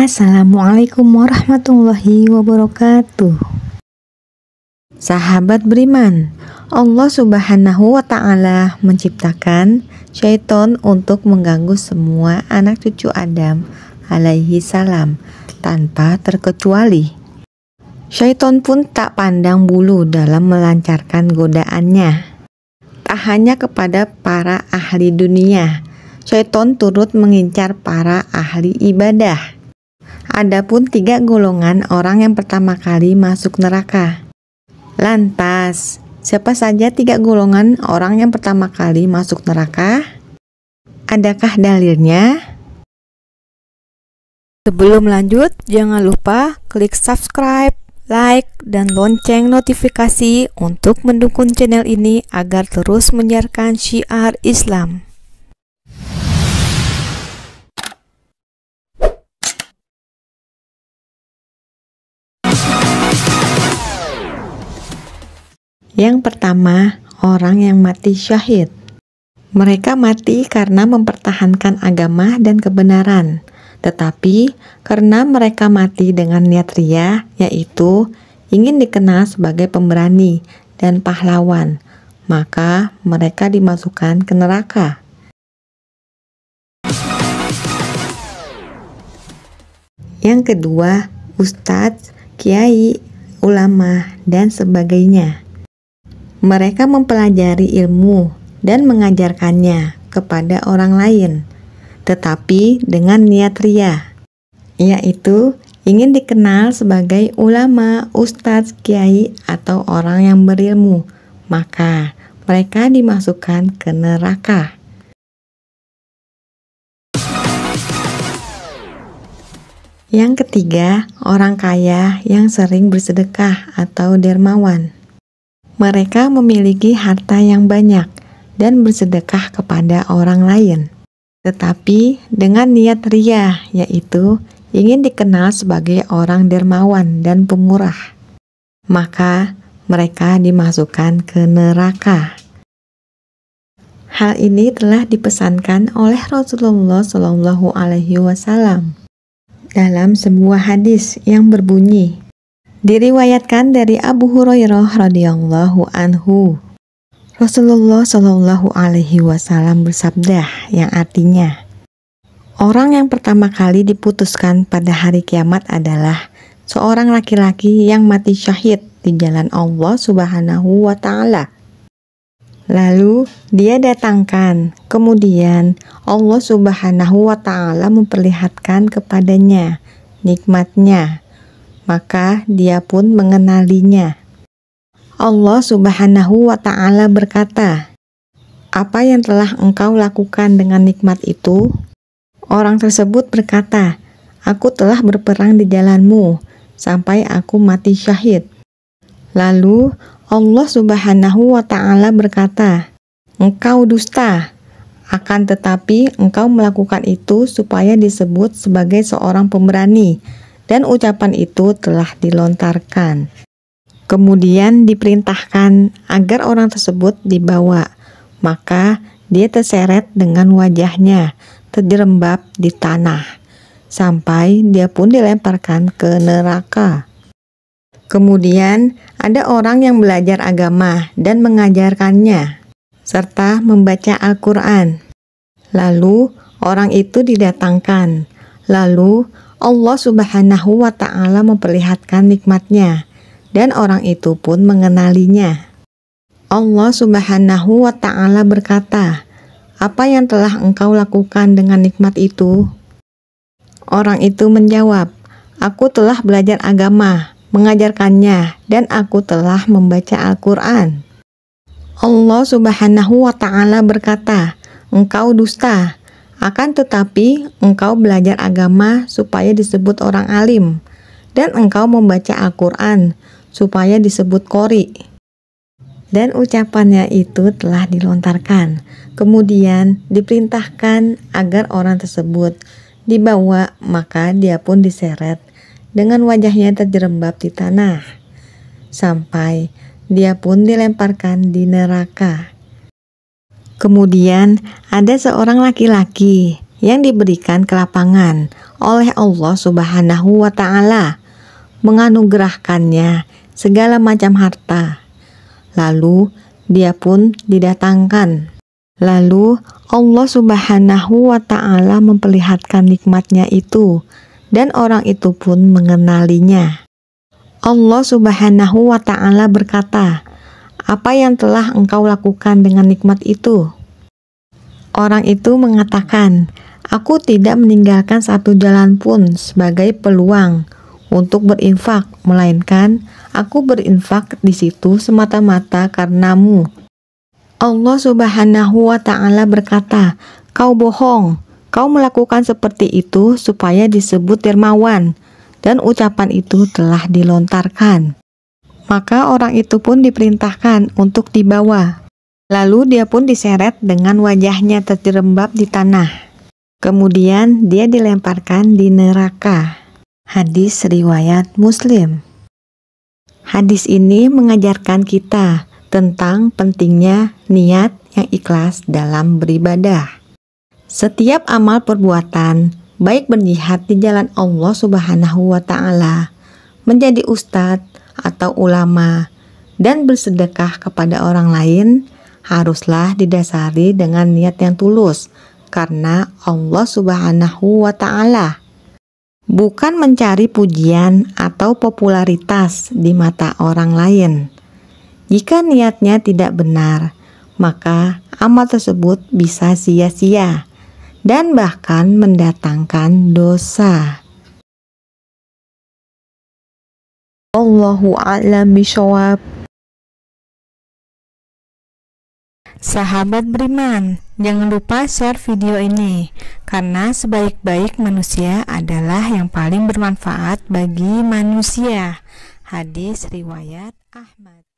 Assalamualaikum warahmatullahi wabarakatuh. Sahabat beriman, Allah Subhanahu wa Ta'ala menciptakan syaitan untuk mengganggu semua anak cucu Adam alaihi salam tanpa terkecuali. Syaitan pun tak pandang bulu dalam melancarkan godaannya. Tak hanya kepada para ahli dunia, syaitan turut mengincar para ahli ibadah. Adapun 3 golongan orang yang pertama kali masuk neraka. Lantas, siapa saja 3 golongan orang yang pertama kali masuk neraka? Adakah dalilnya? Sebelum lanjut, jangan lupa klik subscribe, like, dan lonceng notifikasi untuk mendukung channel ini agar terus menyiarkan syiar Islam. Yang pertama, orang yang mati syahid. Mereka mati karena mempertahankan agama dan kebenaran. Tetapi karena mereka mati dengan niat riya, yaitu ingin dikenal sebagai pemberani dan pahlawan, maka mereka dimasukkan ke neraka. Yang kedua, ustadz, kiai, ulama, dan sebagainya. Mereka mempelajari ilmu dan mengajarkannya kepada orang lain, tetapi dengan niat riya, yaitu ingin dikenal sebagai ulama, ustadz, kiai, atau orang yang berilmu, maka mereka dimasukkan ke neraka. Yang ketiga, orang kaya yang sering bersedekah atau dermawan. Mereka memiliki harta yang banyak dan bersedekah kepada orang lain, tetapi dengan niat riya, yaitu ingin dikenal sebagai orang dermawan dan pemurah, maka mereka dimasukkan ke neraka. Hal ini telah dipesankan oleh Rasulullah Shallallahu Alaihi Wasallam dalam sebuah hadis yang berbunyi, diriwayatkan dari Abu Hurairah radhiyallahu anhu, Rasulullah Shallallahu Alaihi Wasallam bersabda, yang artinya, orang yang pertama kali diputuskan pada hari kiamat adalah seorang laki-laki yang mati syahid di jalan Allah Subhanahu wa Ta'ala. Lalu dia datangkan, kemudian Allah Subhanahu wa Ta'ala memperlihatkan kepadanya nikmatnya, maka dia pun mengenalinya. Allah Subhanahu wa Ta'ala berkata, apa yang telah engkau lakukan dengan nikmat itu? Orang tersebut berkata, aku telah berperang di jalanmu sampai aku mati syahid. Lalu Allah Subhanahu wa Ta'ala berkata, engkau dusta, akan tetapi engkau melakukan itu supaya disebut sebagai seorang pemberani, dan ucapan itu telah dilontarkan. Kemudian diperintahkan agar orang tersebut dibawa, maka dia terseret dengan wajahnya terjerembab di tanah, sampai dia pun dilemparkan ke neraka. Kemudian ada orang yang belajar agama dan mengajarkannya, serta membaca Al-Quran. Lalu orang itu didatangkan, lalu Allah Subhanahu wa Ta'ala memperlihatkan nikmatnya, dan orang itu pun mengenalinya. Allah Subhanahu wa Ta'ala berkata, apa yang telah engkau lakukan dengan nikmat itu? Orang itu menjawab, aku telah belajar agama, mengajarkannya, dan aku telah membaca Al-Quran. Allah Subhanahu wa Ta'ala berkata, engkau dusta, akan tetapi engkau belajar agama supaya disebut orang alim, dan engkau membaca Al-Quran supaya disebut qori. Dan ucapannya itu telah dilontarkan. Kemudian diperintahkan agar orang tersebut dibawa, maka dia pun diseret dengan wajahnya terjerembab di tanah, sampai dia pun dilemparkan di neraka. Kemudian ada seorang laki-laki yang diberikan kelapangan oleh Allah Subhanahu wa Ta'ala, menganugerahkannya segala macam harta. Lalu dia pun didatangkan. Lalu Allah Subhanahu wa Ta'ala memperlihatkan nikmatnya itu, dan orang itu pun mengenalinya. Allah Subhanahu wa Ta'ala berkata, "Apa yang telah engkau lakukan dengan nikmat itu?" Orang itu mengatakan, "Aku tidak meninggalkan satu jalan pun sebagai peluang untuk berinfak, melainkan aku berinfak di situ semata-mata karenamu." Allah Subhanahu wa Ta'ala berkata, "Kau bohong, kau melakukan seperti itu supaya disebut dermawan," dan ucapan itu telah dilontarkan. Maka orang itu pun diperintahkan untuk dibawa. Lalu dia pun diseret dengan wajahnya terjerembab di tanah. Kemudian dia dilemparkan di neraka. Hadis riwayat Muslim. Hadis ini mengajarkan kita tentang pentingnya niat yang ikhlas dalam beribadah. Setiap amal perbuatan, baik berjihad di jalan Allah Subhanahu wa Ta'ala, menjadi ustadz atau ulama, dan bersedekah kepada orang lain, haruslah didasari dengan niat yang tulus karena Allah Subhanahu wa Ta'ala, bukan mencari pujian atau popularitas di mata orang lain. Jika niatnya tidak benar, maka amal tersebut bisa sia-sia dan bahkan mendatangkan dosa. Allahu a'lam bishawab. Sahabat beriman, jangan lupa share video ini, karena sebaik-baik manusia adalah yang paling bermanfaat bagi manusia. Hadis riwayat Ahmad.